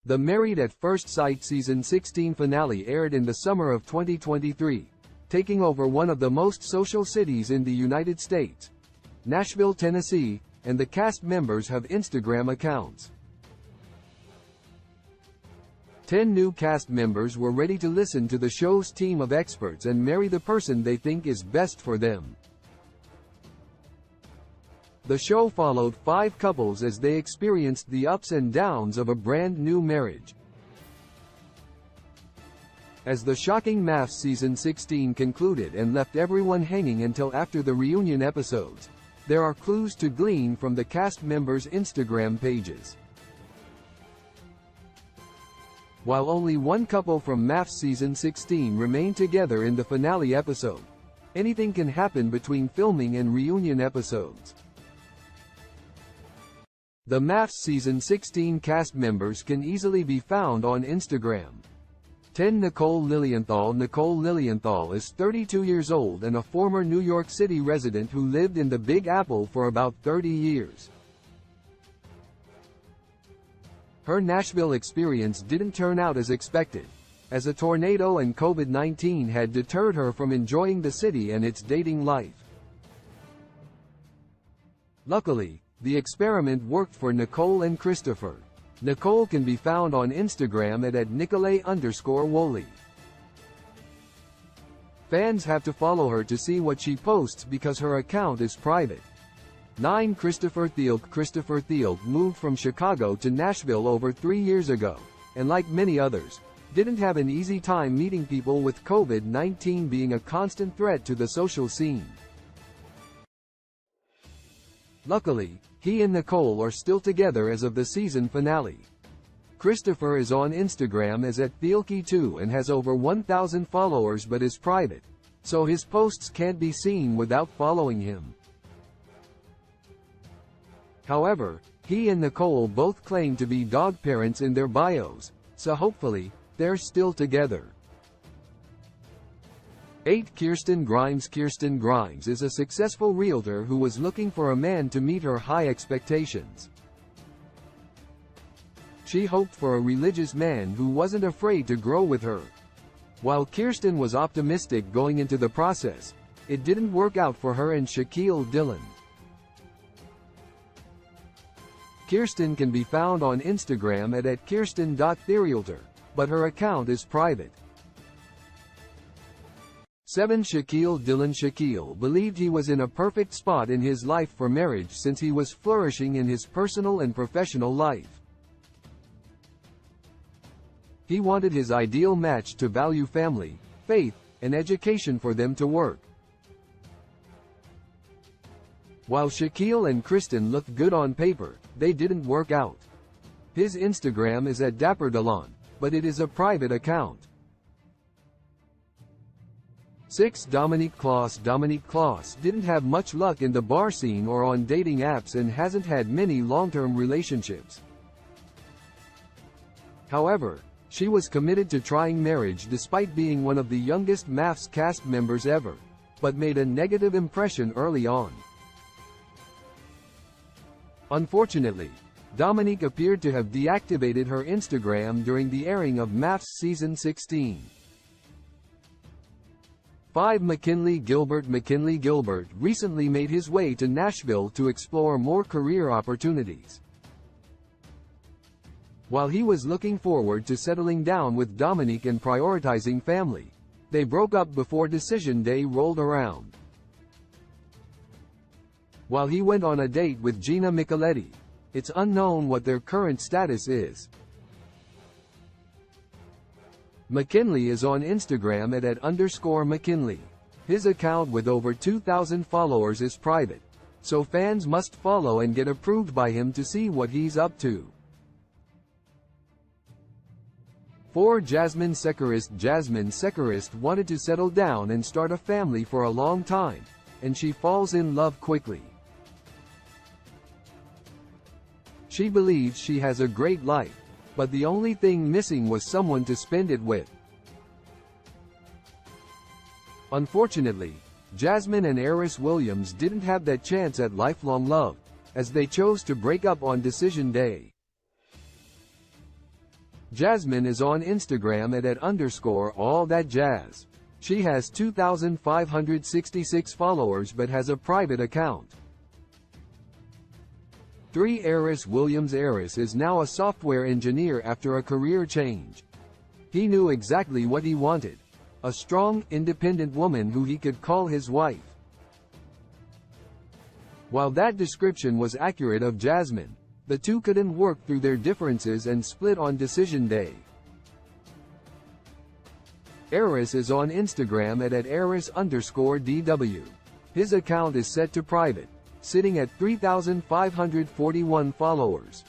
The Married at First Sight Season 16 finale aired in the summer of 2023, taking over one of the most social cities in the United States, Nashville, Tennessee, and the cast members have Instagram accounts. 10 new cast members were ready to listen to the show's team of experts and marry the person they think is best for them. The show followed 5 couples as they experienced the ups and downs of a brand new marriage. As the shocking MAFS Season 16 concluded and left everyone hanging until after the reunion episodes, there are clues to glean from the cast members' Instagram pages. While only one couple from MAFS Season 16 remained together in the finale episode, anything can happen between filming and reunion episodes. The MAFS Season 16 cast members can easily be found on Instagram. 10 Nicole Lilienthal. Nicole Lilienthal is 32 years old and a former New York City resident who lived in the Big Apple for about 30 years. Her Nashville experience didn't turn out as expected, as a tornado and COVID-19 had deterred her from enjoying the city and its dating life. Luckily, the experiment worked for Nicole and Christopher. Nicole can be found on Instagram at @Nicolay_Woolley. Fans have to follow her to see what she posts because her account is private. 9 Christopher Thielke. Christopher Thielke moved from Chicago to Nashville over 3 years ago, and like many others, didn't have an easy time meeting people with COVID-19 being a constant threat to the social scene. Luckily, he and Nicole are still together as of the season finale. Christopher is on Instagram as @Thielke2 and has over 1,000 followers but is private, so his posts can't be seen without following him. However, he and Nicole both claim to be dog parents in their bios, so hopefully, they're still together. 8 Kirsten Grimes. Kirsten Grimes is a successful realtor who was looking for a man to meet her high expectations. She hoped for a religious man who wasn't afraid to grow with her. While Kirsten was optimistic going into the process, it didn't work out for her and Shaquille Dillon. Kirsten can be found on Instagram at @Kirsten.TheRealtor, but her account is private. 7 Shaquille Dillon. Shaquille believed he was in a perfect spot in his life for marriage since he was flourishing in his personal and professional life. He wanted his ideal match to value family, faith, and education for them to work. While Shaquille and Kristen looked good on paper, they didn't work out. His Instagram is @DapperDillon, but it is a private account. 6 Dominique Kloss. Dominique Kloss didn't have much luck in the bar scene or on dating apps and hasn't had many long-term relationships. However, she was committed to trying marriage despite being one of the youngest MAFS cast members ever, but made a negative impression early on. Unfortunately, Dominique appeared to have deactivated her Instagram during the airing of MAFS Season 16. 5 McKinley Gilbert. McKinley Gilbert recently made his way to Nashville to explore more career opportunities. While he was looking forward to settling down with Dominique and prioritizing family, they broke up before decision day rolled around. While he went on a date with Gina Micheletti, it's unknown what their current status is. McKinley is on Instagram at @_McKinley. His account with over 2,000 followers is private, so fans must follow and get approved by him to see what he's up to. 4 Jasmine Securis. Jasmine Securis wanted to settle down and start a family for a long time, and she falls in love quickly. She believes she has a great life, but the only thing missing was someone to spend it with. Unfortunately, Jasmine and Aris Williams didn't have that chance at lifelong love, as they chose to break up on decision day. Jasmine is on Instagram at @_all-that-jazz. She has 2,566 followers but has a private account. 3. Aris Williams. Aris is now a software engineer after a career change. He knew exactly what he wanted. A strong, independent woman who he could call his wife. While that description was accurate of Jasmine, the two couldn't work through their differences and split on decision day. Aris is on Instagram at @Aris_DW. His account is set to private, sitting at 3,541 followers.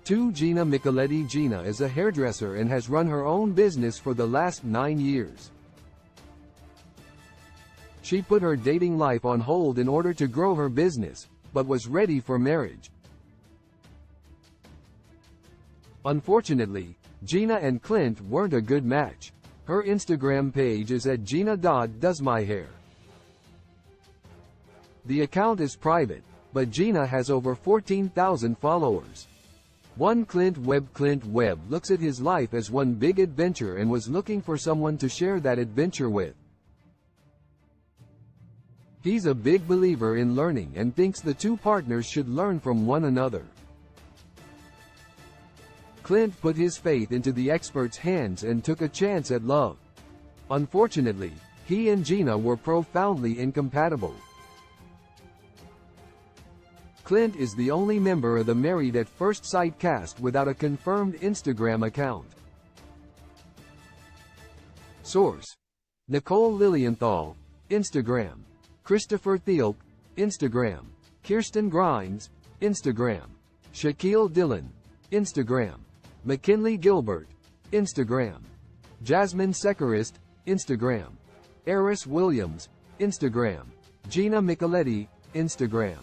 2. Gina Micheletti. Gina is a hairdresser and has run her own business for the last 9 years. She put her dating life on hold in order to grow her business, but was ready for marriage. Unfortunately, Gina and Clint weren't a good match. Her Instagram page is at Gina.doesmyhair. The account is private, but Gina has over 14,000 followers. 1. Clint Webb. Clint Webb looks at his life as one big adventure and was looking for someone to share that adventure with. He's a big believer in learning and thinks the two partners should learn from one another. Clint put his faith into the expert's hands and took a chance at love. Unfortunately, he and Gina were profoundly incompatible. Clint is the only member of the Married at First Sight cast without a confirmed Instagram account. Source: Nicole Lilienthal, Instagram. Christopher Thielk, Instagram. Kirsten Grimes, Instagram. Shaquille Dillon, Instagram. McKinley Gilbert, Instagram. Jasmine Sekerist, Instagram. Aris Williams, Instagram. Gina Micheletti, Instagram.